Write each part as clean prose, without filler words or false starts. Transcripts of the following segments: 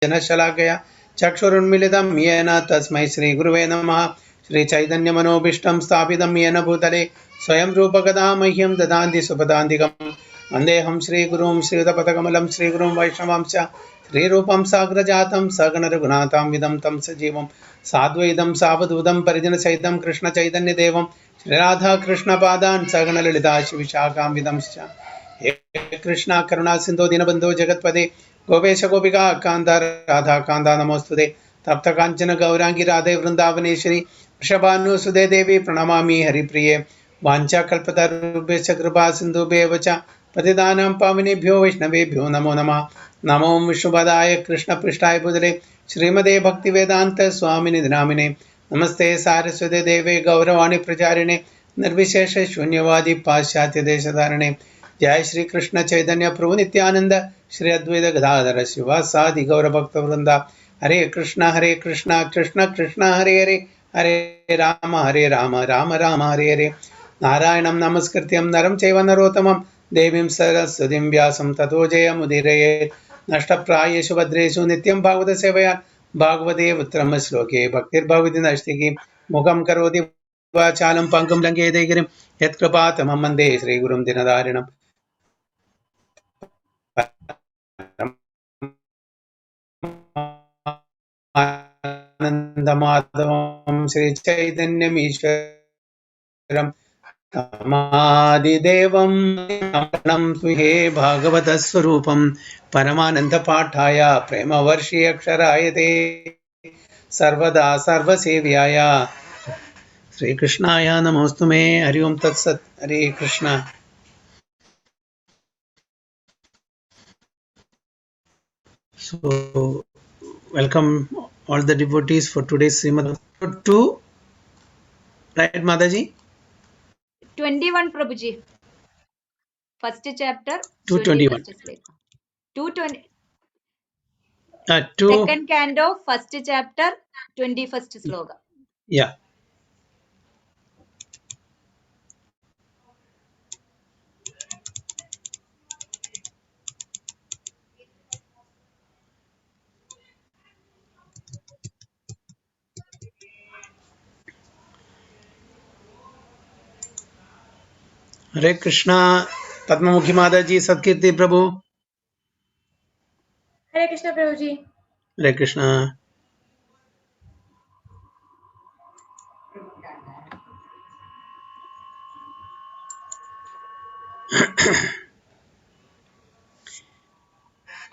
जनशलाकया चक्षुरुन्मिलितं येन तस्मै श्रीगुरुवे नमः। श्रीचैतन्यमनोभीष्टं स्थापितं येन भूतले स्वयं रूपकदा मह्यं ददान्ति सुपदान्तिकं वन्देऽहं श्रीगुरुं श्रीयुतपदकमलं श्रीगुरुं वैष्णवांश्च श्रीरूपं साग्रजातं सगणरघुनाथां विदं तं सजीवं साद्वैतं सावधूतं परिजनसहितं कृष्णचैतन्यदेवं श्रीराधाकृष्णपादान् सगणललिता शिविशाखां विदंश्च। हे कृष्णा करुणा सिन्धो दीनबन्धो जगत्पदे गोपेश गोपिका कान्ता राधा कान्ता नमोस्तुते। तप्त काञ्चन गौरांगी राधे वृंदावनेश्वरी वृषभानुसुते देवी प्रणमामि हरिप्रिये। वाञ्छाकल्पतरुभ्यश्च कृपा सिन्धुभ्येव च पतितानां पावनेभ्यो वैष्णवेभ्यो नमो नमः। नमो विष्णुपदाय कृष्णपृष्ठाय भूतले श्रीमते भक्तिवेदान्त स्वामिनि नामिने नमस्ते सारस्वते देवे गौरवाणी प्रचारिणे निर्विशेष शून्यवादी पाश्चात्य देशधारिणे। जय श्री कृष्ण चैतन्य प्रभु नित्यानंद श्री अद्वैत गदाधर शिवासादि गौर भक्त वृंदा। हरे कृष्णा कृष्ण कृष्ण हरे हरे हरे राम राम राम हरे हरे। नारायणं नमस्कृत्यं नरं चैव नरोत्तमं देवीं सरस्वतीं व्यासं ततो जयमुदीरयेत्। नष्टप्रायेषु भद्रेषु नित्यं भागवत सेवया भागवते उत्तम श्लोके भक्तिर्भवति नैष्टिकी। मुखं करोति वाचालं पङ्गुं लङ्घयते गिरिं यत्कृपातमहं वन्दे श्रीगुरुं दिनदारिणम्। आनन्दमाधवं श्रीचैतन्यमीश्वरं तमादिदेवं नमनं हे भागवतस्वरूपं परमानन्दपाठाय प्रेमवर्षीयक्षराय ते सर्वदा सर्वसेव्याय श्रीकृष्णाय नमोऽस्तु मे। हरि ओं तत्सत्। हरे Krishna. So welcome all the devotees for today's Srimad 2, right Mataji? 21 Prabhuji. First chapter 221. 220. 2 Second canto, first chapter, 21st sloka. Yeah. Hare Krishna. Padmamukhi Mataji, Satkirti Prabhu. Hare Krishna Prabhuji. Hare Krishna.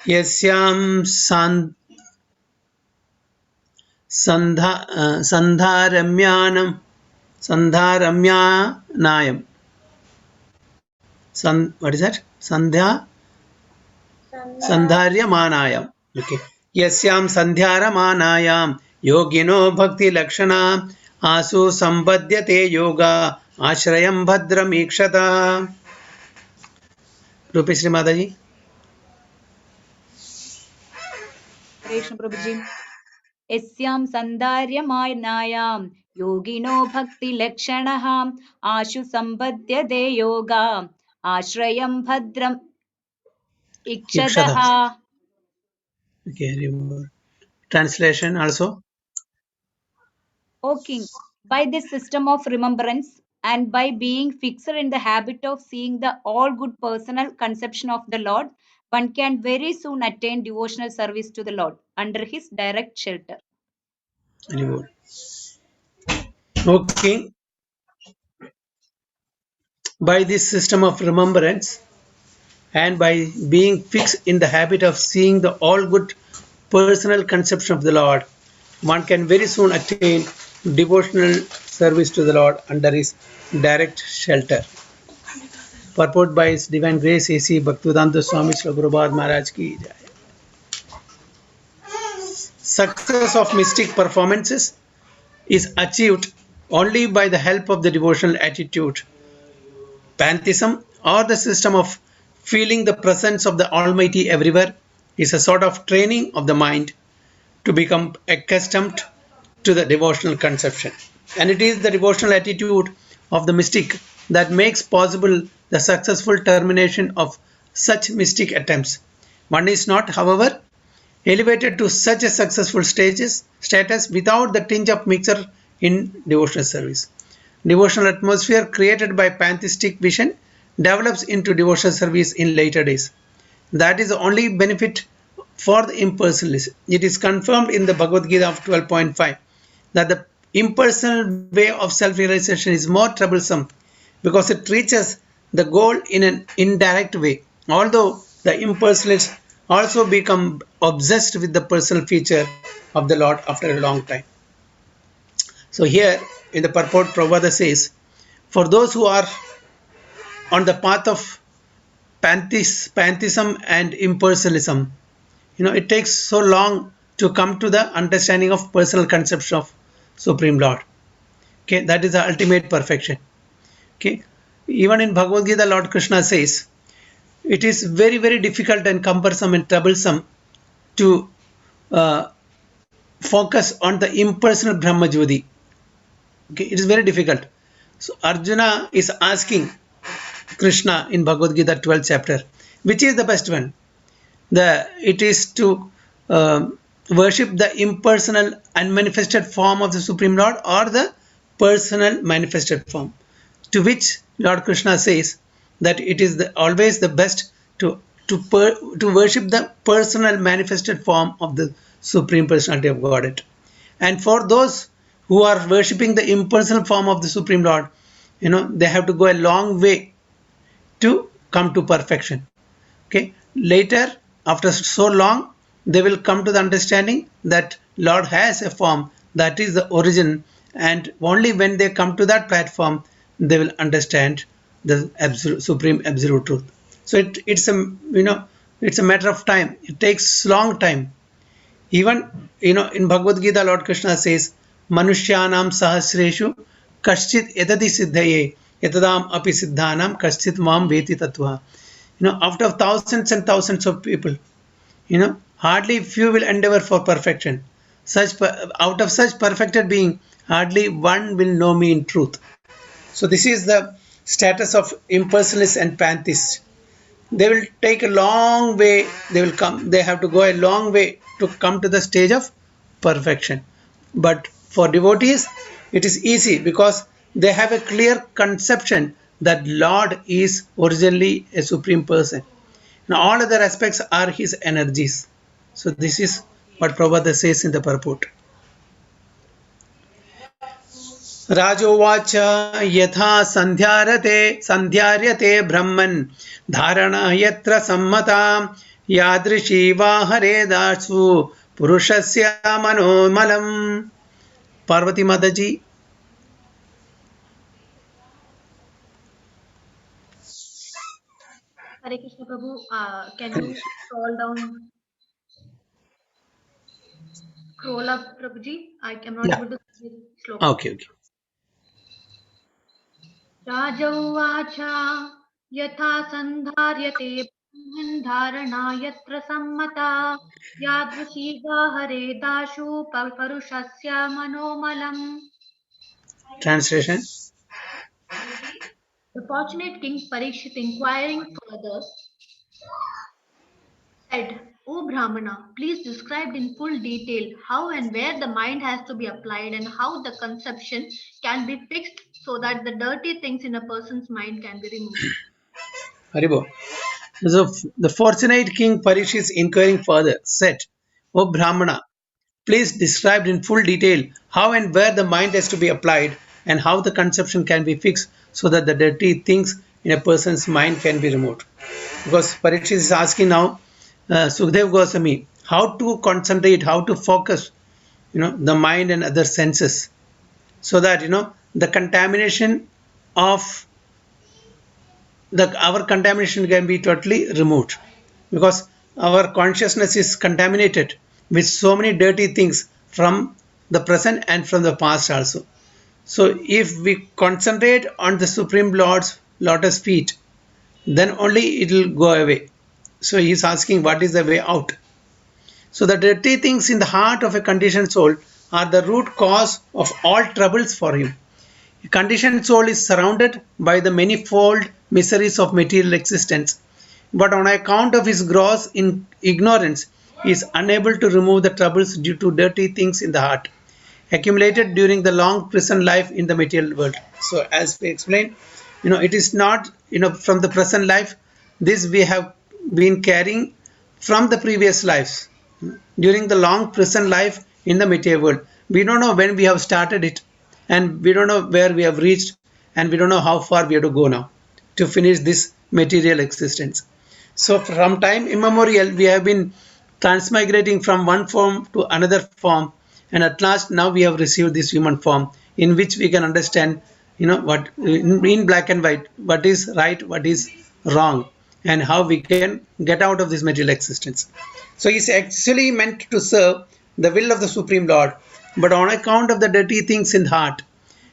यस्यां सन्धारम्यानायम् what is that? सन्धार्यमानायाम्. Okay. यस्यां सन्ध्यारमानायां योगिनो भक्तिलक्षणा आसु सम्पद्यते योगा आश्रयं भद्रमीक्षता. रूपेश्री माताजी. Hare Krishna Prabhuji. Yasyam sandharyamayanayam yogino bhakti lakshanaham ashu sambhadyate yoga ashrayam bhadram ikshadaha. Okay. Translation also. O King, by this system of remembrance and by being fixed in the habit of seeing the all good personal conception of the Lord, one can very soon attain devotional service to the Lord under his direct shelter. Okay. By this system of remembrance and by being fixed in the habit of seeing the all good personal conception of the Lord, one can very soon attain devotional service to the Lord under his direct shelter. Purport by His Divine Grace A.C. Bhaktivedanta Swami Srila Prabhupada Maharaj ki jai. Success of mystic performances is achieved only by the help of the devotional attitude. Pantheism, or the system of feeling the presence of the Almighty everywhere, is a sort of training of the mind to become accustomed to the devotional conception. And it is the devotional attitude of the mystic that makes possible the successful termination of such mystic attempts. One is not, however, elevated to such a successful status without the tinge of mixture in devotional service. Devotional atmosphere created by pantheistic vision develops into devotional service in later days. That is the only benefit for the impersonalists. It is confirmed in the Bhagavad Gita of 12.5 that the impersonal way of self-realization is more troublesome because it reaches the goal in an indirect way. Although the impersonalists also become obsessed with the personal feature of the Lord after a long time. So here in the purport, Prabhupada says, for those who are on the path of pantheism and impersonalism, it takes so long to come to the understanding of personal conception of Supreme Lord. Okay, that is the ultimate perfection. Okay, even in Bhagavad Gita, Lord Krishna says, it is very, very difficult and cumbersome and troublesome to focus on the impersonal Brahma Jyoti. Okay, it is very difficult. So Arjuna is asking Krishna in Bhagavad Gita 12th chapter, which is the best one? It is to worship the impersonal unmanifested form of the Supreme Lord or the personal manifested form. To which Lord Krishna says that it is always the best to worship the personal manifested form of the Supreme Personality of Godhead. And for those who are worshipping the impersonal form of the Supreme Lord, they have to go a long way to come to perfection. Okay, later, after so long, they will come to the understanding that Lord has a form that is the origin, and only when they come to that platform, they will understand the supreme absolute truth. So it's a matter of time. It takes long time. Even in Bhagavad Gita, Lord Krishna says, Manushyanam sahasreshu kashchit yatati siddhaye yatadam api siddhanam kashchit mam veti tattva. After thousands and thousands of people, hardly few will endeavor for perfection. Out of such perfected being, hardly one will know me in truth. So this is the status of impersonalists and pantheists. They will take a long way. They have to go a long way to come to the stage of perfection. But for devotees, it is easy because they have a clear conception that Lord is originally a supreme person. Now all other aspects are his energies. So this is what Prabhupada says in the purport. Rajovacha yatha sandhyarate brahman dharana yatra sammata yadrishi vahare dasu purushasya manomalam. Parvati Mataji. Hare Krishna Prabhu, can you scroll up Prabhuji? I am not able to see the sloka. Okay. Rajauvacha yatha sandharyate dharana yatra sammata yadrishiva hare dashu parushasya manomalam. Translation. The fortunate King Parikshit, inquiring further, said, O Brahmana, please describe in full detail how and where the mind has to be applied and how the conception can be fixed so that the dirty things in a person's mind can be removed. Haribo. So the fortunate King Parikshit is inquiring further, said, O Brahmana, please describe in full detail how and where the mind has to be applied and how the conception can be fixed so that the dirty things in a person's mind can be removed. Because Parikshit is asking now, Sukdev Goswami, how to concentrate, how to focus, the mind and other senses, so that the contamination of our contamination can be totally removed, because our consciousness is contaminated with so many dirty things from the present and from the past also. So if we concentrate on the Supreme Lord's lotus feet, then only it will go away. So he is asking, what is the way out? So the dirty things in the heart of a conditioned soul are the root cause of all troubles for him. A conditioned soul is surrounded by the manifold miseries of material existence, but on account of his gross ignorance, he is unable to remove the troubles due to dirty things in the heart, accumulated during the long prison life in the material world. So as we explained, it is not, from the present life, this we have been carrying from the previous lives, during the long prison life in the material world. We don't know when we have started it, and we don't know where we have reached, and we don't know how far we have to go now to finish this material existence. So from time immemorial, we have been transmigrating from one form to another form, and at last now we have received this human form in which we can understand, what in black and white, what is right, what is wrong, and how we can get out of this material existence. So he is actually meant to serve the will of the Supreme Lord, but on account of the dirty things in the heart,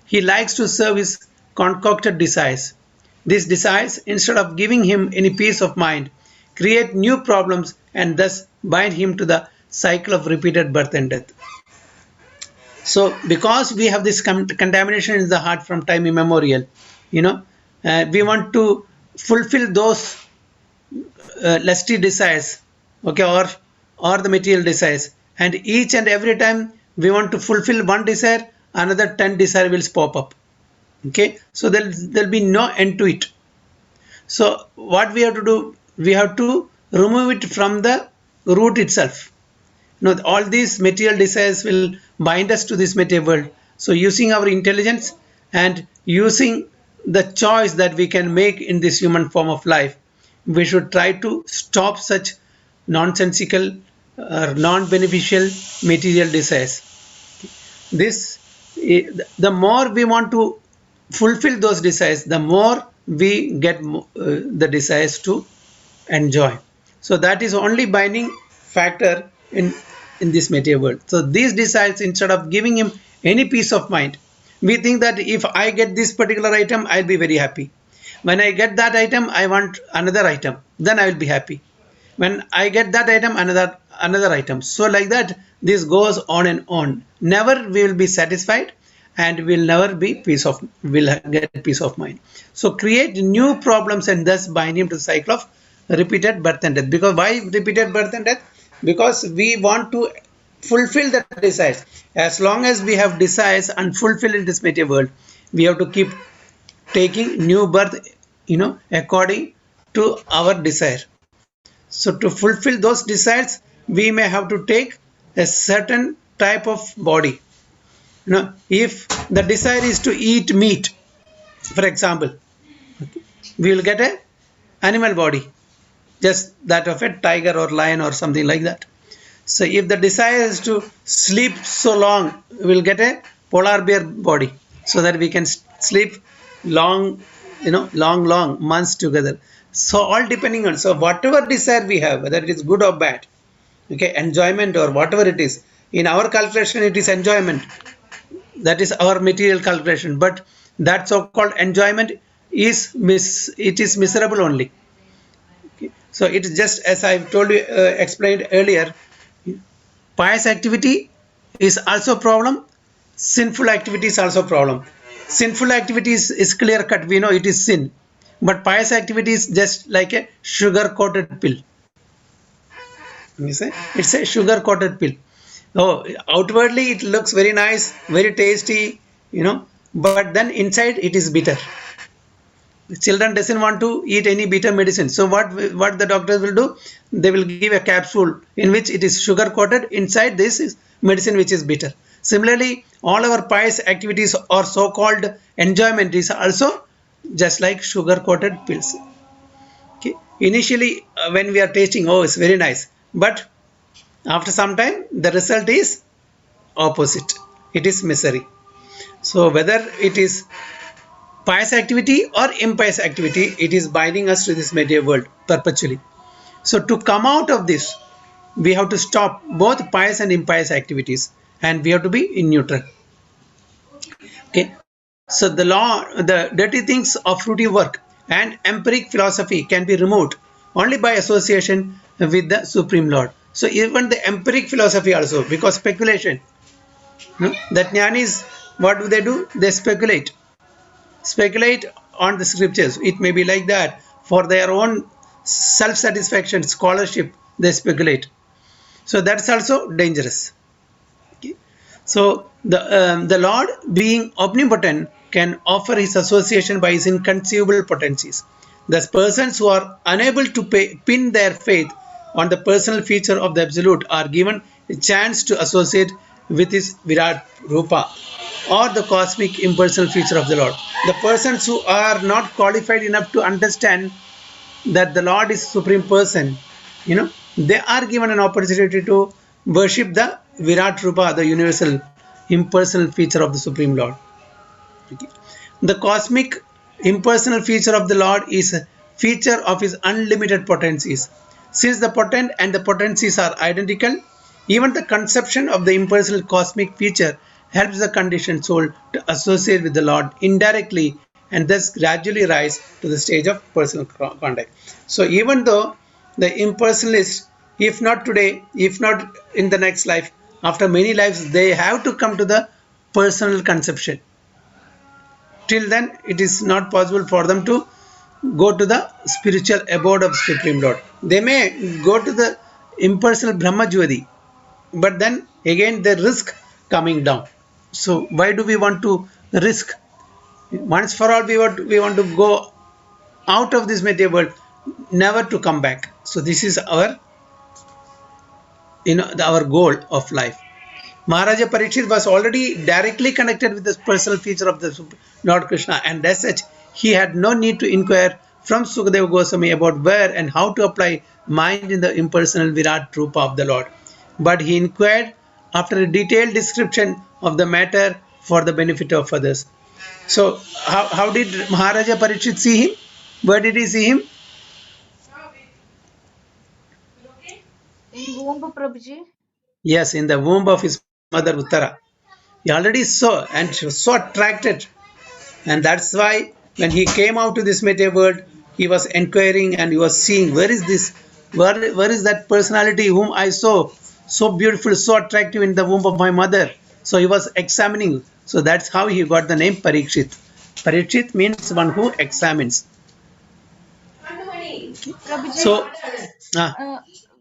he likes to serve his concocted desires. These desires, instead of giving him any peace of mind, create new problems and thus bind him to the cycle of repeated birth and death. So because we have this contamination in the heart from time immemorial, we want to fulfill those lusty desires, okay, or the material desires, and each and every time we want to fulfill one desire, another 10 desire will pop up. Okay, so there'll be no end to it. So what we have to do, we have to remove it from the root itself. All these material desires will bind us to this material world. So using our intelligence and using the choice that we can make in this human form of life, we should try to stop such nonsensical or non-beneficial material desires. The more we want to fulfill those desires, the more we get the desires to enjoy. So that is only binding factor in this material world. So these desires, instead of giving him any peace of mind, we think that if I get this particular item, I'll be very happy. When I get that item, I want another item, then I will be happy. When I get that item, another item. So like that, this goes on and on. Never we will be satisfied, and will never be will get peace of mind. So create new problems and thus bind him to the cycle of repeated birth and death. Because why repeated birth and death? Because we want to fulfill the desires. As long as we have desires unfulfilled in this material world, we have to keep taking new birth, according to our desire. So to fulfill those desires, we may have to take a certain type of body. If the desire is to eat meat, for example, we will get an animal body, just that of a tiger or lion or something like that. So if the desire is to sleep so long, we will get a polar bear body, so that we can sleep long months together. So all depending on, so whatever desire we have, whether it is good or bad, okay, enjoyment or whatever it is, in our calculation it is enjoyment. That is our material calculation, but that so-called enjoyment is miserable only. Okay. So it is just as I've told you, explained earlier, pious activity is also problem, sinful activity is also problem. Sinful activity is clear cut, we know it is sin, but pious activity is just like a sugar-coated pill. You say it's a sugar-coated pill. Oh, outwardly it looks very nice, very tasty, but then inside it is bitter. The children doesn't want to eat any bitter medicine. So what the doctors will do? They will give a capsule in which it is sugar coated. Inside this is medicine which is bitter. Similarly, all our pious activities or so-called enjoyment is also just like sugar coated pills. Okay. Initially, when we are tasting, oh, it's very nice, but after some time, the result is opposite. It is misery. So whether it is pious activity or impious activity, it is binding us to this material world perpetually. So to come out of this, we have to stop both pious and impious activities, and we have to be in neutral. Okay. So the dirty things of routine work and empiric philosophy can be removed only by association with the Supreme Lord. So even the empiric philosophy also, because speculation, that jnanis, what do? They speculate on the scriptures. It may be like that for their own self-satisfaction, scholarship, they speculate. So that's also dangerous. Okay. So the Lord, being omnipotent, can offer his association by his inconceivable potencies. Thus, persons who are unable to pin their faith on the personal feature of the Absolute are given a chance to associate with his Virat Rupa or the cosmic impersonal feature of the Lord. The persons who are not qualified enough to understand that the Lord is supreme person, they are given an opportunity to worship the Virat Rupa, the universal impersonal feature of the Supreme Lord. Okay. The cosmic impersonal feature of the Lord is a feature of his unlimited potencies. Since the potent and the potencies are identical, even the conception of the impersonal cosmic feature helps the conditioned soul to associate with the Lord indirectly and thus gradually rise to the stage of personal contact. So even though the impersonalists, if not today, if not in the next life, after many lives, they have to come to the personal conception. Till then, it is not possible for them to go to the spiritual abode of Supreme Lord. They may go to the impersonal Brahmajyoti, but then again they risk coming down. So why do we want to risk? Once for all, we want to go out of this material world, never to come back. So this is our our goal of life. Maharaja Parikshit was already directly connected with the personal feature of the Lord Krishna, and as such, he had no need to inquire from Sukadeva Goswami about where and how to apply mind in the impersonal Virat Rupa of the Lord. But he inquired after a detailed description of the matter for the benefit of others. So, how did Maharaja Parikshit see him? Where did he see him? In womb, Prabhuji. Yes, in the womb of his mother Uttara. He already saw and she was so attracted. And that's why when he came out to this material world, he was inquiring and he was seeing where is this, where is that personality whom I saw so beautiful, so attractive in the womb of my mother. So he was examining. So that's how he got the name Parikshit. Parikshit means one who examines. Prabhuji, So,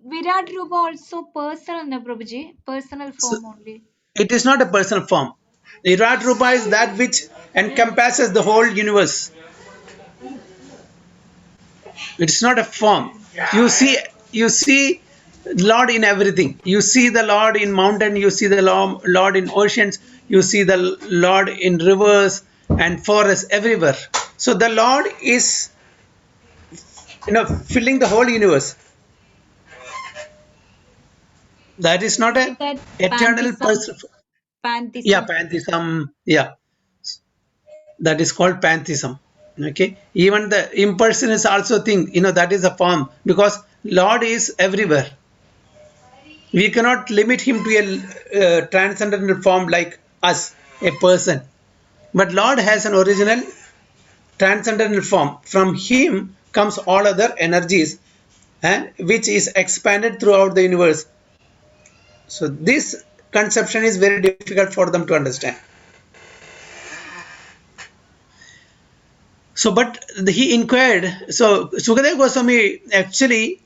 Virat Rupa also personal, na Prabhuji? Personal form only. it is not a personal form. Virat Rupa is that which encompasses the whole universe. It's not a form. You see Lord in everything. You see the Lord in mountain, you see the Lord in oceans, you see the Lord in rivers and forests, everywhere. So the Lord is filling the whole universe. That is not a That eternal person. pantheism. Yeah, pantheism. Yeah, that is called pantheism. Okay, even the impersonal is also thing. That is a form because Lord is everywhere. We cannot limit him to a transcendental form like us, a person. But Lord has an original transcendental form. From him comes all other energies, and which is expanded throughout the universe. So this conception is very difficult for them to understand. So, but he inquired. So Sukadeva Goswami actually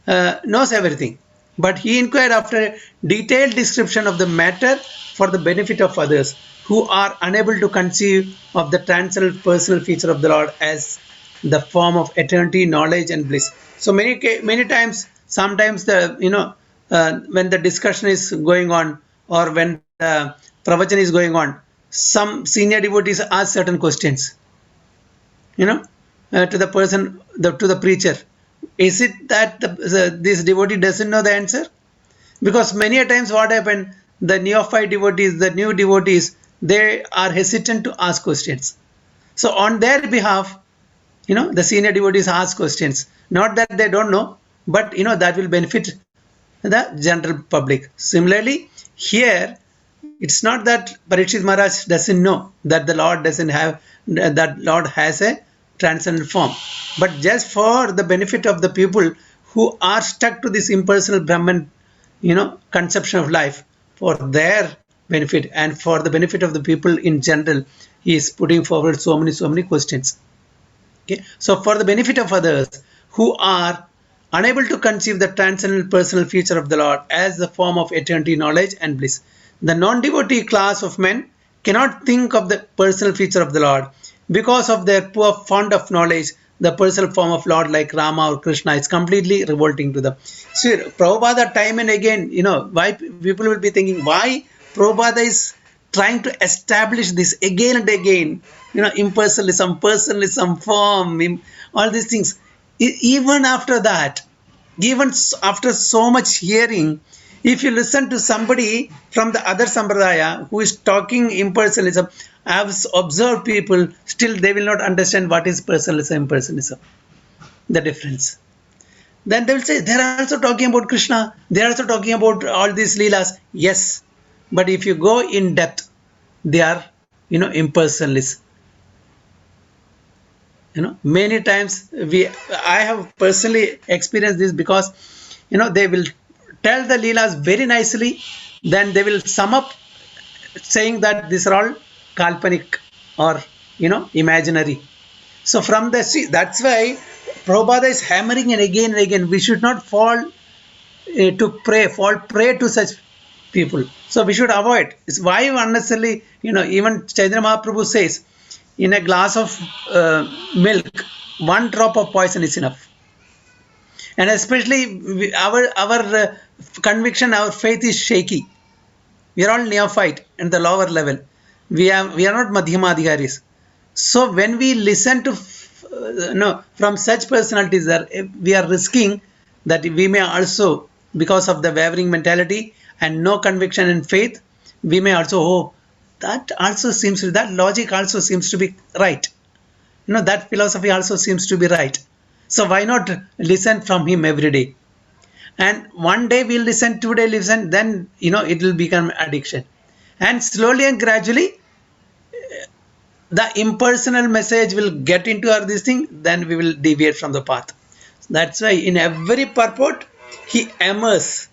knows everything, but he inquired after a detailed description of the matter for the benefit of others who are unable to conceive of the transcendental personal feature of the Lord as the form of eternity, knowledge, and bliss. So many times, sometimes when the discussion is going on or when the pravachan is going on, some senior devotees ask certain questions. To the person, to the preacher. Is it that this devotee doesn't know the answer? Because many a times what happened, the neophyte devotees, the new devotees, they are hesitant to ask questions. So on their behalf, the senior devotees ask questions. Not that they don't know, but that will benefit the general public. Similarly, here, it's not that Parikshit Maharaj doesn't know that the Lord doesn't have, that Lord has a transcendental form. But just for the benefit of the people who are stuck to this impersonal Brahman, conception of life, for their benefit and for the benefit of the people in general, he is putting forward so many questions. Okay, so for the benefit of others who are unable to conceive the transcendental personal feature of the Lord as the form of eternity, knowledge, and bliss. The non-devotee class of men cannot think of the personal feature of the Lord because of their poor fund of knowledge. The personal form of Lord like Rama or Krishna is completely revolting to them. So Prabhupada time and again, why people will be thinking why Prabhupada is trying to establish this again and again, impersonalism, personalism, form, all these things. Even after that, even after so much hearing, if you listen to somebody from the other sampradaya who is talking impersonalism, I have observed people, still they will not understand what is personalism, impersonalism, the difference. Then they will say, they are also talking about Krishna, they are also talking about all these leelas. Yes, but if you go in depth, they are, impersonalist. Many times I have personally experienced this because, they will tell the leelas very nicely, then they will sum up saying that these are all kalpanik or, imaginary. So from that's why Prabhupada is hammering and again, we should not fall prey to such people. So we should avoid. It's why unnecessarily, even Chaitanya Mahaprabhu says, in a glass of milk, 1 drop of poison is enough. And especially our conviction, our faith is shaky. We are all neophyte at the lower level. We are not madhyamadhikaris. So when we listen to from such personalities, we are risking that we may also, because of the wavering mentality and no conviction and faith, we may also, that logic also seems to be right. That philosophy also seems to be right. So why not listen from him every day? And one day we'll listen, 2 days listen, then it will become addiction. And slowly and gradually, the impersonal message will get into this thing, then we will deviate from the path. That's why in every purport, he hammers,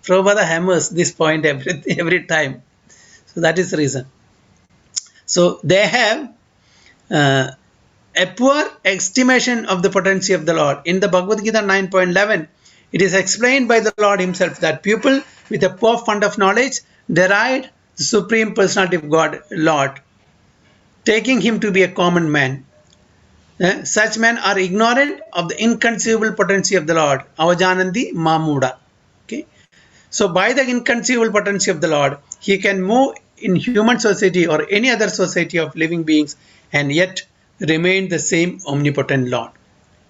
Prabhupada hammers this point every time. So that is the reason. So they have a poor estimation of the potency of the Lord. In the Bhagavad Gita 9.11, it is explained by the Lord himself that people with a poor fund of knowledge deride the Supreme Personality of God, Lord, taking him to be a common man. Such men are ignorant of the inconceivable potency of the Lord. Avajanandi Mamuda. Okay. So by the inconceivable potency of the Lord, he can move in human society or any other society of living beings and yet remain the same omnipotent Lord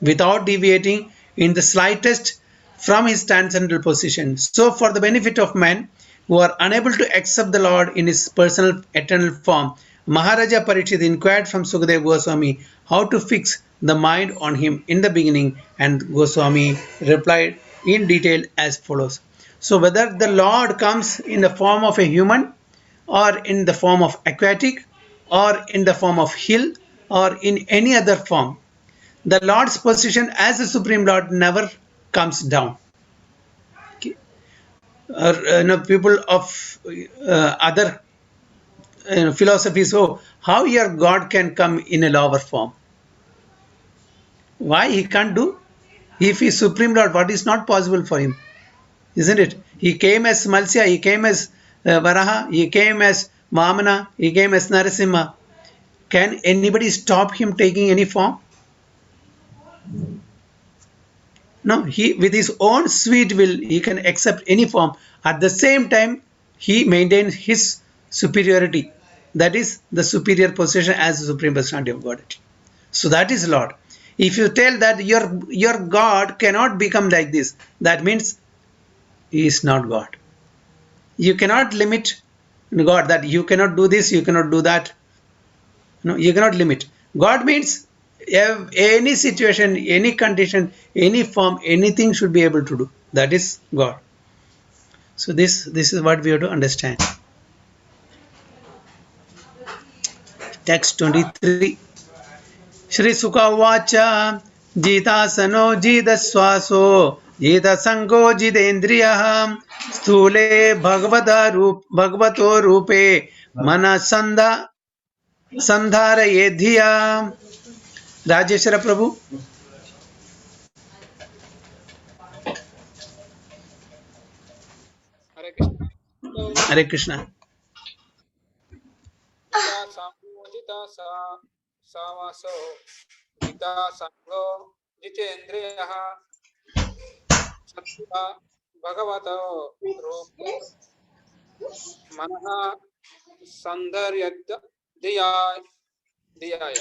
without deviating in the slightest from his transcendental position. So for the benefit of men who are unable to accept the Lord in his personal eternal form, Maharaja Parikshit inquired from Sukadeva Goswami how to fix the mind on him in the beginning, and Goswami replied in detail as follows. So whether the Lord comes in the form of a human or in the form of aquatic or in the form of hill or in any other form, the Lord's position as the Supreme Lord never comes down. Okay. People of other philosophies, how your God can come in a lower form? Why he can't do? If he is Supreme Lord, what is not possible for him? Isn't it? He came as Malsya, he came as Varaha, he came as Vamana, he came as Narasimha. Can anybody stop him taking any form? No, he with his own sweet will, he can accept any form. At the same time, he maintains his superiority. That is the superior position as the Supreme Personality of Godhead. So that is Lord. If you tell that your God cannot become like this, that means he is not God. You cannot limit God that you cannot do this, you cannot do that. No, you cannot limit. God means any situation, any condition, any form, anything should be able to do. That is God. So this is what we have to understand. Text 23. Shri Sukha Vacha Jitasano Jidaswaso Jitasango Jidendriyaham Sthule Bhagavato Rupe Manasanda Sandharayedhiya. Rajeshwara Prabhu. Hare Krishna. जिता संगो जिता सावासो जिता संगो जितेन्द्रियः सत्ता भगवतो रूपो मनः सौन्दर्यद दियाय दियाय.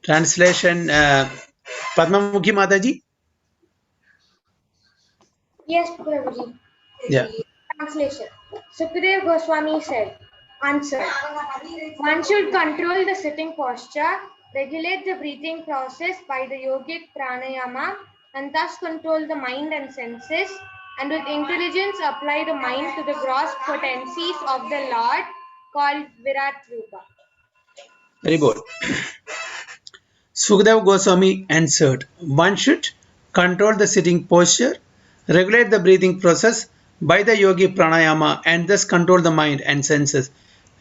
Translation, Padmamukhi Mataji. Yes, Prabhuji. Yeah. Translation. Sukadeva Goswami said, Answer. One should control the sitting posture, regulate the breathing process by the yogic pranayama, and thus control the mind and senses, and with intelligence apply the mind to the gross potencies of the Lord called Virat Rupa. Very good. Sukadeva Goswami answered, one should control the sitting posture, regulate the breathing process by the yogi pranayama, and thus control the mind and senses,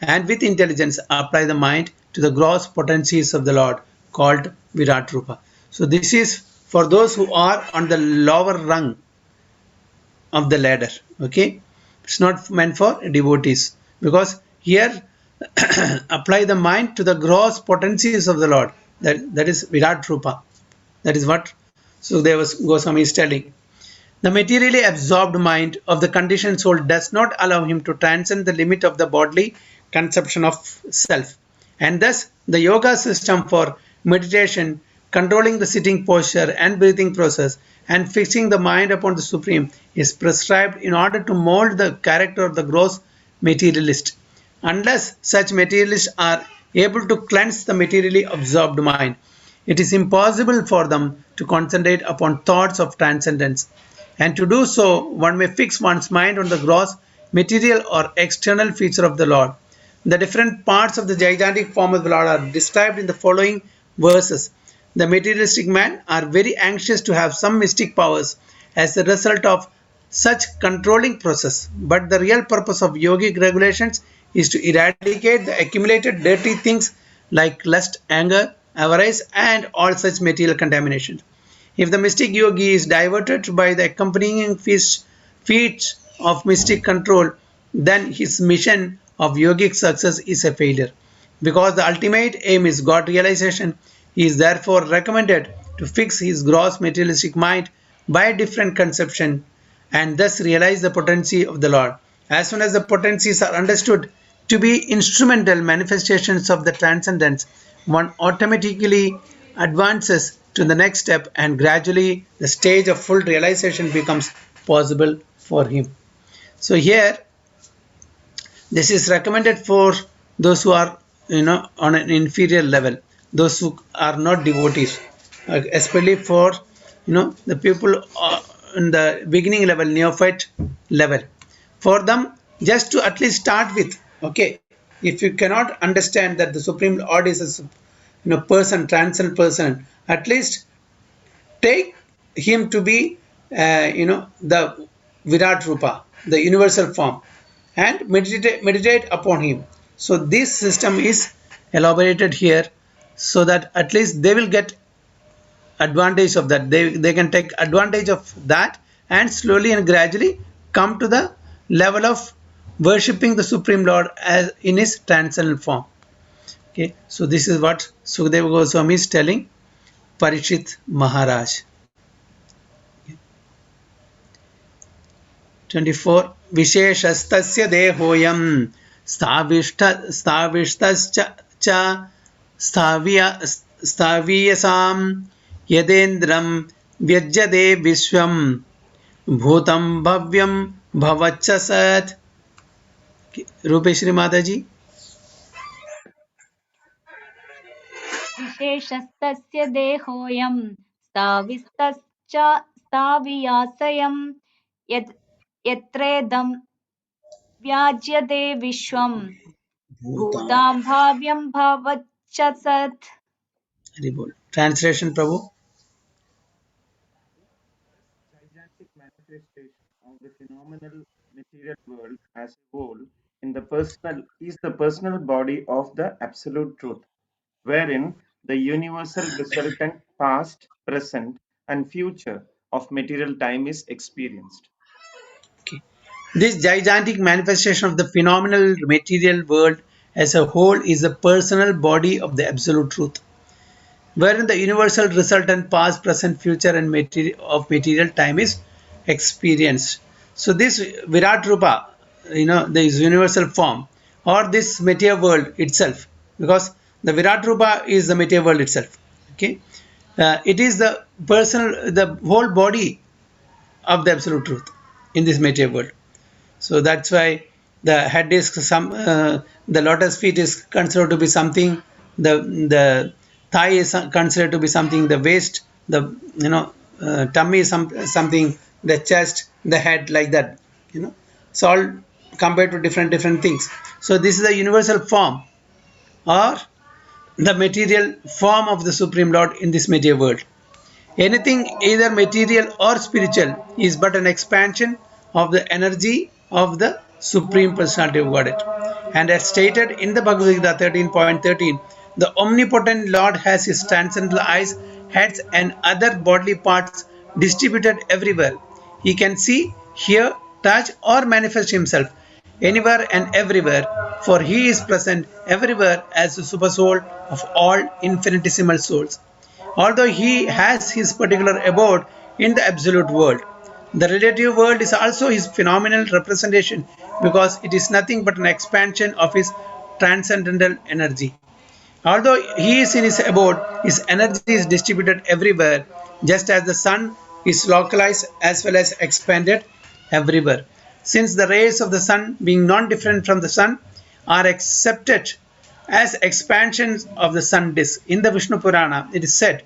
and with intelligence apply the mind to the gross potencies of the Lord called Virat Rupa. So this is for those who are on the lower rung of the ladder. Okay, it's not meant for devotees, because here apply the mind to the gross potencies of the Lord, that is Virat Rupa. That is what Sukadeva Goswami is telling. The materially absorbed mind of the conditioned soul does not allow him to transcend the limit of the bodily conception of self, and thus the yoga system for meditation, controlling the sitting posture and breathing process, and fixing the mind upon the Supreme is prescribed in order to mold the character of the gross materialist. Unless such materialists are able to cleanse the materially absorbed mind, it is impossible for them to concentrate upon thoughts of transcendence. And to do so, one may fix one's mind on the gross, material, or external feature of the Lord. The different parts of the gigantic form of the Lord are described in the following verses. The materialistic men are very anxious to have some mystic powers as the result of such controlling process, but the real purpose of yogic regulations is to eradicate the accumulated dirty things like lust, anger, avarice, and all such material contaminations. If the mystic yogi is diverted by the accompanying feats of mystic control, then his mission of yogic success is a failure. Because the ultimate aim is God realization, he is therefore recommended to fix his gross materialistic mind by a different conception and thus realize the potency of the Lord. As soon as the potencies are understood to be instrumental manifestations of the transcendence, one automatically advances to the next step, and gradually the stage of full realization becomes possible for him. So here this is recommended for those who are on an inferior level, those who are not devotees, especially for the people in the beginning level, neophyte level. For them, just to at least start with, okay, if you cannot understand that the Supreme Lord is a person, transcendent person, at least take him to be the Virat Rupa, the universal form, and meditate upon him. So this system is elaborated here so that at least they will get advantage of that. They can take advantage of that and slowly and gradually come to the level of worshipping the Supreme Lord as in his transcendental form. Okay, so this is what Sukadeva Goswami is telling Parishit Maharaj. 24 विशेषस्तस्य देहोऽयं स्थाविष्टश्च स्थावीयसां यदेन्द्रं व्यज्यते विश्वं भूतं भव्यं भवच्च सत्. रूपेश्वरी माताजी. विशेषस्तस्य देहोऽयं स्थाविस्तश्च स्थावियासयं यत्रेदं व्याज्यते विश्वं भूतां भाव्यं भवच्च सत्. Translation, Prabhu. Gigantic manifestation of the phenomenal material world as a whole in the personal is the personal body of the absolute truth, wherein the universal resultant past, present, and future of material time is experienced. Okay. This gigantic manifestation of the phenomenal material world as a whole is the personal body of the absolute truth, wherein the universal resultant past, present, future, and material time is experienced. So this Virat Rupa, this universal form, or this material world itself, because the Virat Rupa is the material world itself. Okay, it is the the whole body of the absolute truth in this material world. So that's why the head is the lotus feet is considered to be something, the thigh is considered to be something, the waist, the tummy is something, the chest, the head, like that. It's all compared to different things. So this is the universal form or the material form of the Supreme Lord in this material world. Anything either material or spiritual is but an expansion of the energy of the Supreme Personality of Godhead. And as stated in the Bhagavad Gita 13.13, the omnipotent Lord has his transcendental eyes, heads, and other bodily parts distributed everywhere. He can see, hear, touch, or manifest himself anywhere and everywhere, for he is present everywhere as the supersoul of all infinitesimal souls. Although he has his particular abode in the absolute world, the relative world is also his phenomenal representation because it is nothing but an expansion of his transcendental energy. Although he is in his abode, his energy is distributed everywhere, just as the sun is localized as well as expanded everywhere. Since the rays of the sun, being non-different from the sun, are accepted as expansions of the sun disk. In the Vishnu Purana, it is said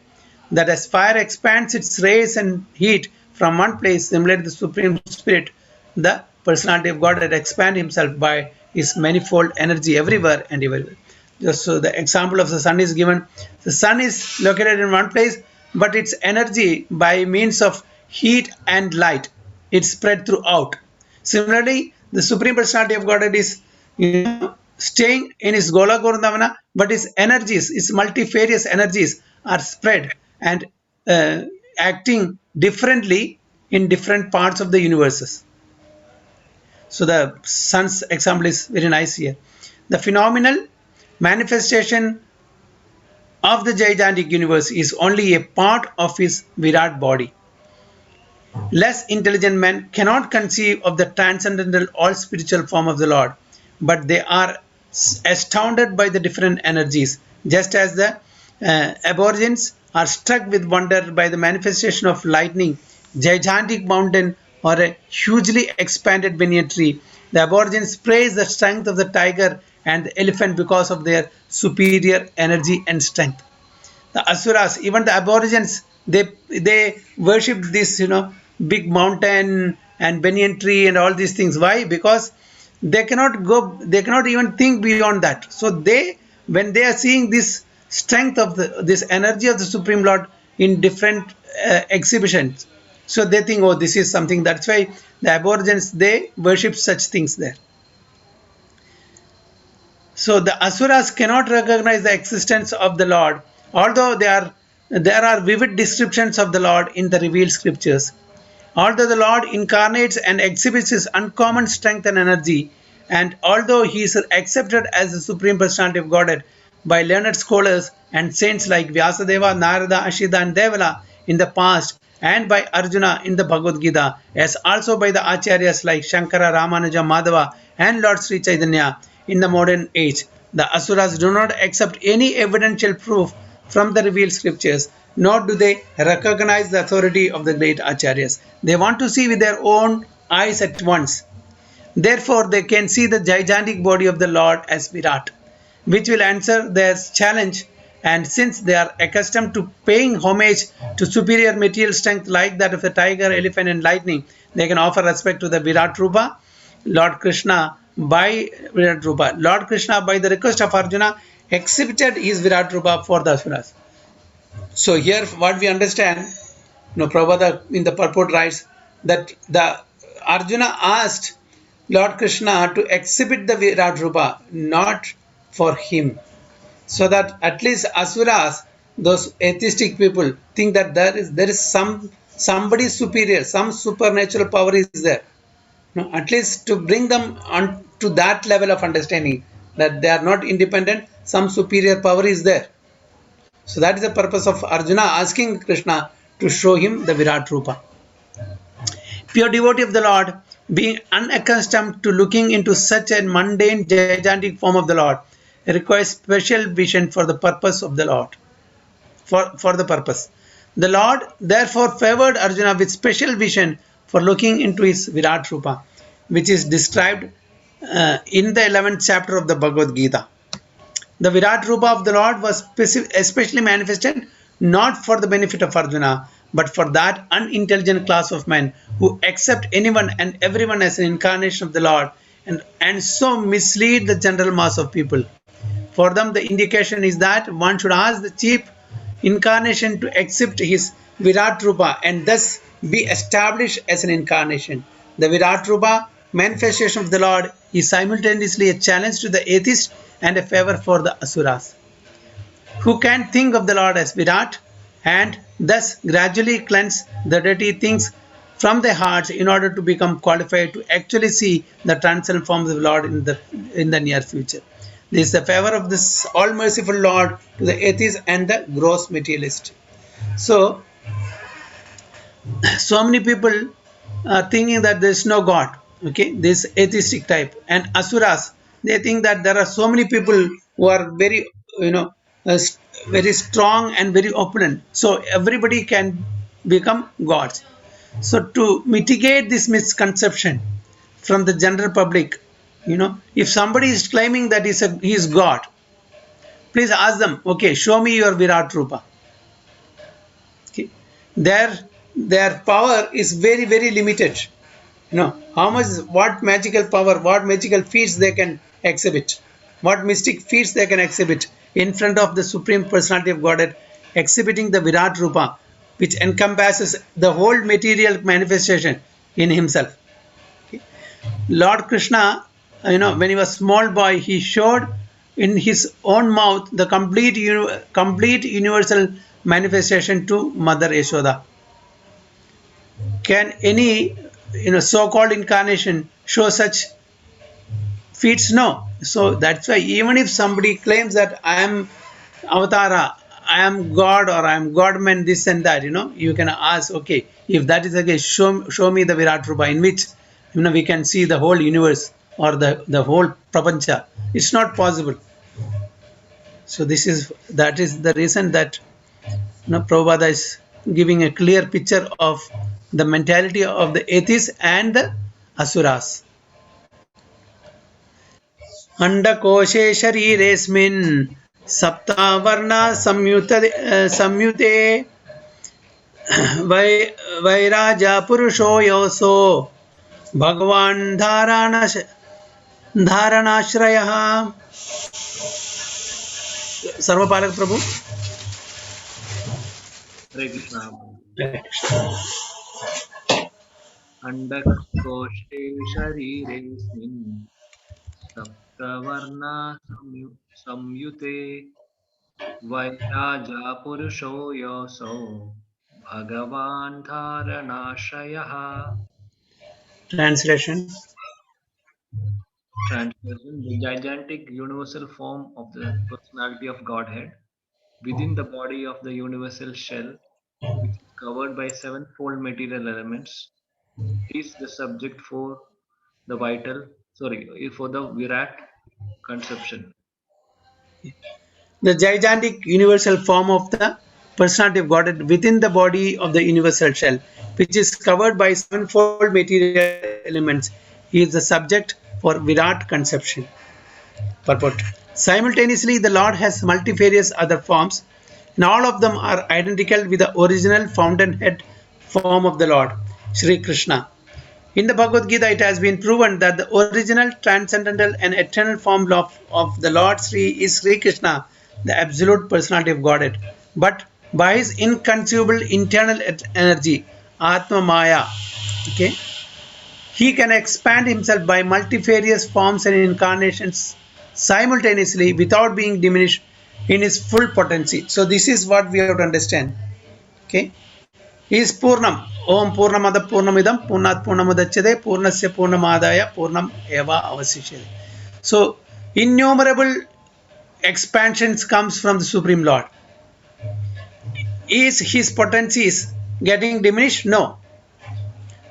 that as fire expands its rays and heat from one place, similarly the Supreme Spirit, the personality of God, had expanded himself by his manifold energy everywhere and everywhere. Just so the example of the sun is given. The sun is located in one place, but its energy by means of heat and light, it's spread throughout. Similarly, the Supreme Personality of Godhead is staying in his Gola Gurundavana, but his energies, his multifarious energies are spread and acting differently in different parts of the universes. So the sun's example is very nice here. The phenomenal manifestation of the gigantic universe is only a part of his Virat body. Less intelligent men cannot conceive of the transcendental all spiritual form of the Lord, but they are astounded by the different energies, just as the aborigines are struck with wonder by the manifestation of lightning, gigantic mountain, or a hugely expanded banyan tree. The aborigines praise the strength of the tiger and the elephant because of their superior energy and strength. The asuras, even the aborigines, they worship this big mountain and banyan tree and all these things. Why? Because they cannot even think beyond that. So when they are seeing this strength of this energy of the Supreme Lord in different exhibitions, so they think, oh, this is something. That's why the aborigines, they worship such things there. So the asuras cannot recognize the existence of the Lord, although there are vivid descriptions of the Lord in the revealed scriptures. Although the Lord incarnates and exhibits his uncommon strength and energy, and although he is accepted as the Supreme Personality of Godhead by learned scholars and saints like Vyasadeva, Narada, Ashita, and Devala in the past, and by Arjuna in the Bhagavad Gita, as also by the Acharyas like Shankara, Ramanuja, Madhava, and Lord Sri Chaitanya in the modern age, the Asuras do not accept any evidential proof from the revealed scriptures, nor do they recognize the authority of the great Acharyas. They want to see with their own eyes at once. Therefore, they can see the gigantic body of the Lord as Virat, which will answer their challenge. And since they are accustomed to paying homage to superior material strength like that of the tiger, elephant, and lightning, they can offer respect to the Virat Rupa, Lord Krishna, by Virat Rupa. Lord Krishna, by the request of Arjuna, exhibited his Virat Rupa for the Asuras. So here what we understand, Prabhupada in the purport writes that the Arjuna asked Lord Krishna to exhibit the Virat Rupa, not for him, so that at least Asuras, those atheistic people, think that there is somebody superior, some supernatural power is there. No, at least to bring them on to that level of understanding that they are not independent, some superior power is there. So that is the purpose of Arjuna asking Krishna to show him the Virat Rupa. Pure devotee of the Lord, being unaccustomed to looking into such a mundane, gigantic form of the Lord, requires special vision for the purpose of the Lord. For the purpose. The Lord therefore favored Arjuna with special vision for looking into his Virat Rupa, which is described in the 11th chapter of the Bhagavad Gita. The Virat Rupa of the Lord was especially manifested not for the benefit of Arjuna, but for that unintelligent class of men who accept anyone and everyone as an incarnation of the Lord and so mislead the general mass of people. For them, the indication is that one should ask the chief incarnation to accept his Virat Rupa and thus be established as an incarnation. The Virat Rupa, manifestation of the Lord, is simultaneously a challenge to the atheist and a favor for the Asuras, who can think of the Lord as Virat and thus gradually cleanse the dirty things from their hearts in order to become qualified to actually see the transcendent forms of the Lord in the near future. This is the favor of this all merciful Lord to the atheist and the gross materialist. So many people are thinking that there is no God. Okay, this atheistic type and Asuras, they think that there are so many people who are very, very strong and very opulent. So everybody can become gods. So to mitigate this misconception from the general public, if somebody is claiming that he is God, please ask them, okay, show me your Virat Rupa. Okay. Their power is very, very limited. What magical power, what magical feats they can exhibit, what mystic feats they can exhibit in front of the Supreme Personality of Godhead, exhibiting the Virat Rupa, which encompasses the whole material manifestation in himself. Okay. Lord Krishna, when he was small boy, he showed in his own mouth the complete universal manifestation to Mother Yashoda. Can any so-called incarnation show such feats? No. So that's why even if somebody claims that I am Avatara, I am God, or I am God-man, this and that, you can ask, okay, if that is the case, show me the Virat Rupa in which we can see the whole universe or the whole prapancha. It's not possible. So that is the reason that Prabhupada is giving a clear picture of the mentality of the atheists and the Asuras. Andakoshe shariresmin saptavarna samyute vairaja purusho yoso bhagavan dharanashrayah. Sarvapalak Prabhu. Hare Krishna. Andakoshe sharirasmin saptavarna samyute vairaja purusho yoso bhagavan dharanashayah. Translation. The gigantic universal form of the personality of Godhead within the body of the universal shell, which is covered by sevenfold material elements, is the subject for the Virat conception. The gigantic universal form of the personality of Godhead within the body of the universal shell, which is covered by sevenfold material elements, is the subject for Virat conception. Purport. Simultaneously, the Lord has multifarious other forms, and all of them are identical with the original fountainhead form of the Lord, Sri Krishna. In the Bhagavad Gita, it has been proven that the original, transcendental and eternal form of the Lord Sri is Sri Krishna, the absolute personality of Godhead. But by his inconceivable internal energy, Atma Maya, he can expand himself by multifarious forms and incarnations simultaneously without being diminished in his full potency. So this is what we have to understand. Okay. is Purnam. Om Purnamada Purnamidam Purnat Purnamudachade Purnasya Purnamadaya Purnam Eva Avasishyade. So innumerable expansions comes from the Supreme Lord. Is his potencies getting diminished? No.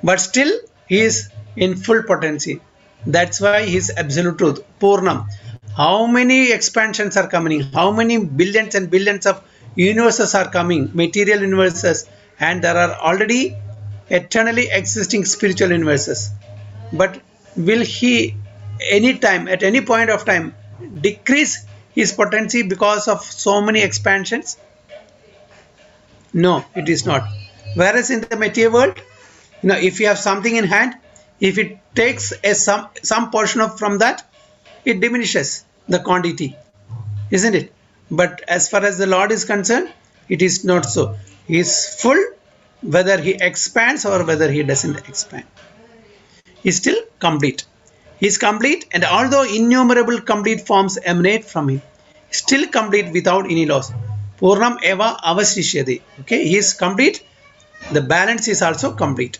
But still he is in full potency. That's why he is absolute truth. Purnam. How many expansions are coming? How many billions and billions of universes are coming? Material universes. And there are already eternally existing spiritual universes. But will he anytime, at any point of time, decrease his potency because of so many expansions? No, it is not. Whereas in the material world, if you have something in hand, if it takes some portion of from that, it diminishes the quantity, isn't it? But as far as the Lord is concerned, it is not so. He is full, whether he expands or whether he doesn't expand. He is still complete. He is complete, and although innumerable complete forms emanate from him, still complete without any loss. Purnam eva avasishyade. Okay, he is complete. The balance is also complete.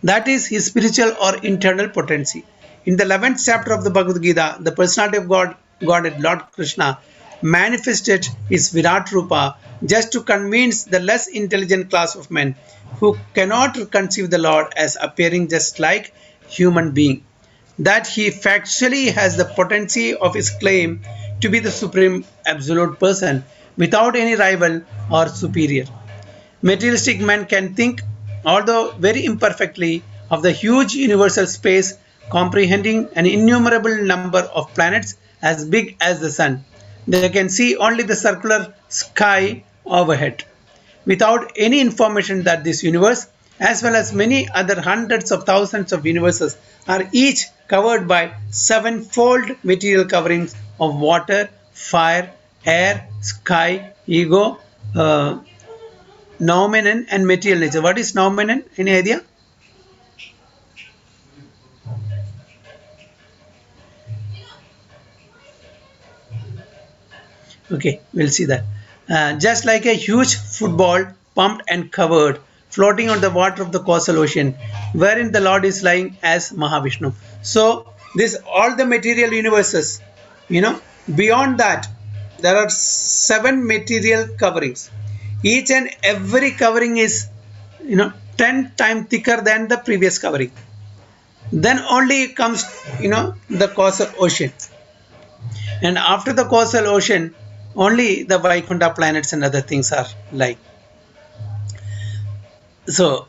That is his spiritual or internal potency. In the 11th chapter of the Bhagavad Gita, the personality of Godhead, Lord Krishna, manifested his Virat Rupa just to convince the less intelligent class of men who cannot conceive the Lord as appearing just like human being, that he factually has the potency of his claim to be the supreme absolute person without any rival or superior. Materialistic men can think, although very imperfectly, of the huge universal space comprehending an innumerable number of planets as big as the sun. They can see only the circular sky overhead, without any information that this universe, as well as many other hundreds of thousands of universes, are each covered by sevenfold material coverings of water, fire, air, sky, ego, noumenon and material nature. What is noumenon? Any idea? Okay, we'll see that. Just like a huge football pumped and covered, floating on the water of the causal ocean, wherein the Lord is lying as Mahavishnu. So, this all the material universes, beyond that, there are 7 material coverings. Each and every covering is 10 times thicker than the previous covering. Then only comes the causal ocean, and after the causal ocean only the Vaikuntha planets and other things are lying. So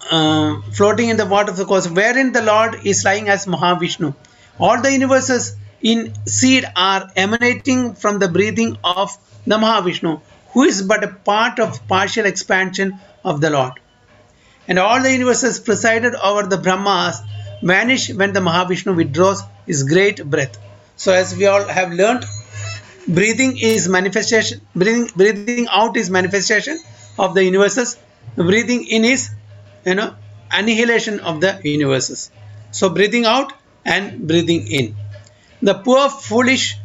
floating in the water of the causal, wherein the Lord is lying as Mahavishnu. All the universes in seed are emanating from the breathing of the Mahavishnu, who is but a part of partial expansion of the Lord. And all the universes presided over the Brahmas vanish when the Mahavishnu withdraws his great breath. So as we all have learnt, breathing is manifestation, breathing out is manifestation of the universes, breathing in is annihilation of the universes. So breathing out and breathing in. The poor foolish.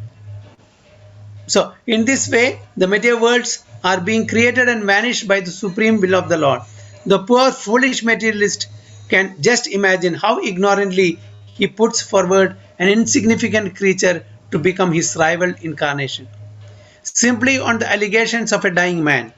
So in this way, the material worlds are being created and vanished by the supreme will of the Lord. The poor foolish materialist can just imagine how ignorantly he puts forward an insignificant creature to become his rival incarnation, simply on the allegations of a dying man.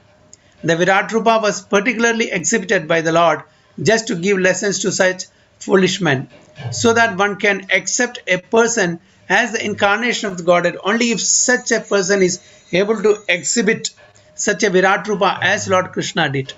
The Virat Rupa was particularly exhibited by the Lord just to give lessons to such foolish men, so that one can accept a person as the incarnation of the Godhead only if such a person is able to exhibit such a Virat Rupa as Lord Krishna did.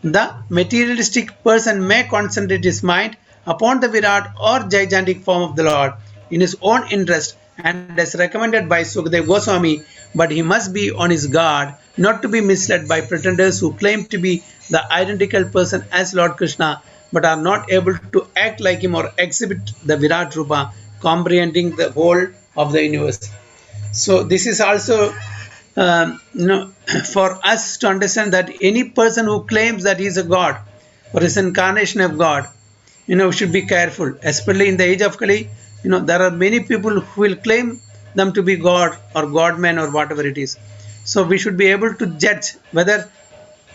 The materialistic person may concentrate his mind upon the Virat or gigantic form of the Lord in his own interest and as recommended by Sukadeva Goswami, but he must be on his guard not to be misled by pretenders who claim to be the identical person as Lord Krishna but are not able to act like him or exhibit the Virat Rupa comprehending the whole of the universe. So this is also for us to understand that any person who claims that he is a God or is an incarnation of God, should be careful, especially in the age of Kali. There are many people who will claim them to be God or God-man or whatever it is. So we should be able to judge whether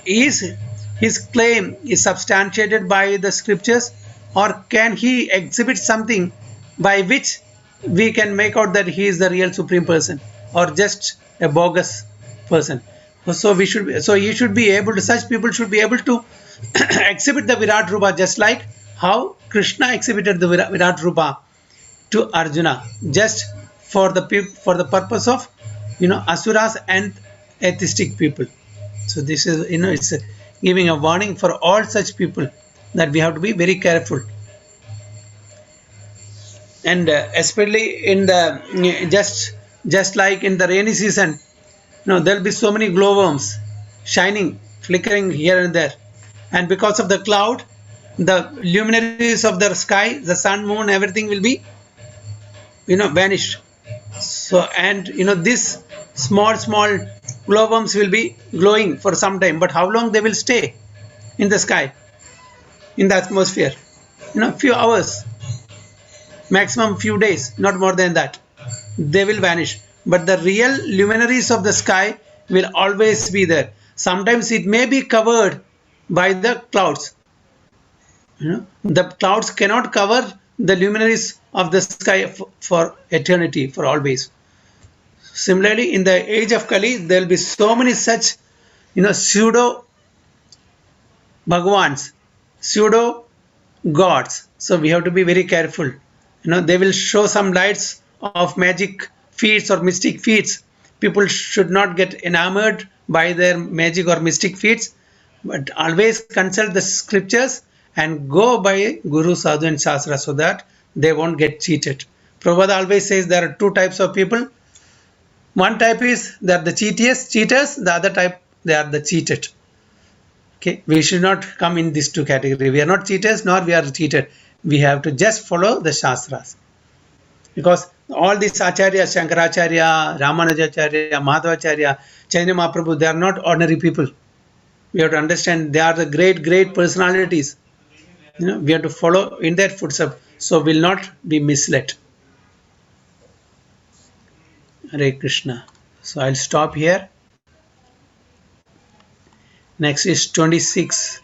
he is his claim is substantiated by the scriptures, or can he exhibit something by which we can make out that he is the real supreme person or just a bogus person? So he should be able to, such people should be able to exhibit the Virat Rupa, just like how Krishna exhibited the Virat Rupa to Arjuna, just for the for the purpose of asuras and atheistic people. So this is it's giving a warning for all such people that we have to be very careful, and especially in the just like in the rainy season, there'll be so many glowworms shining, flickering here and there, and because of the cloud, the luminaries of the sky, the sun, moon, everything will be vanished. So, and this small glowworms will be glowing for some time, but how long they will stay in the sky, in the atmosphere? Few hours, maximum few days, not more than that. They will vanish, but the real luminaries of the sky will always be there. Sometimes it may be covered by the clouds. The clouds cannot cover the luminaries of the sky for eternity, for always. Similarly, in the age of Kali, there will be so many such pseudo bhagwans, pseudo gods. So we have to be very careful. They will show some lights of magic feats or mystic feats. People should not get enamored by their magic or mystic feats, but always consult the scriptures and go by Guru, Sadhu and Shastra, so that they won't get cheated. Prabhupada always says there are two types of people. One type is they are the cheaters. The other type, they are the cheated. Okay, we should not come in these two categories. We are not cheaters, nor we are cheated. We have to just follow the Shastras. Because all these Acharyas, Shankaracharya, Ramanujacharya, Madhavacharya, Chaitanya Mahaprabhu, they are not ordinary people. We have to understand they are the great personalities. We have to follow in their footsteps, so will not be misled. Hare Krishna. So I'll stop here. Next is 26.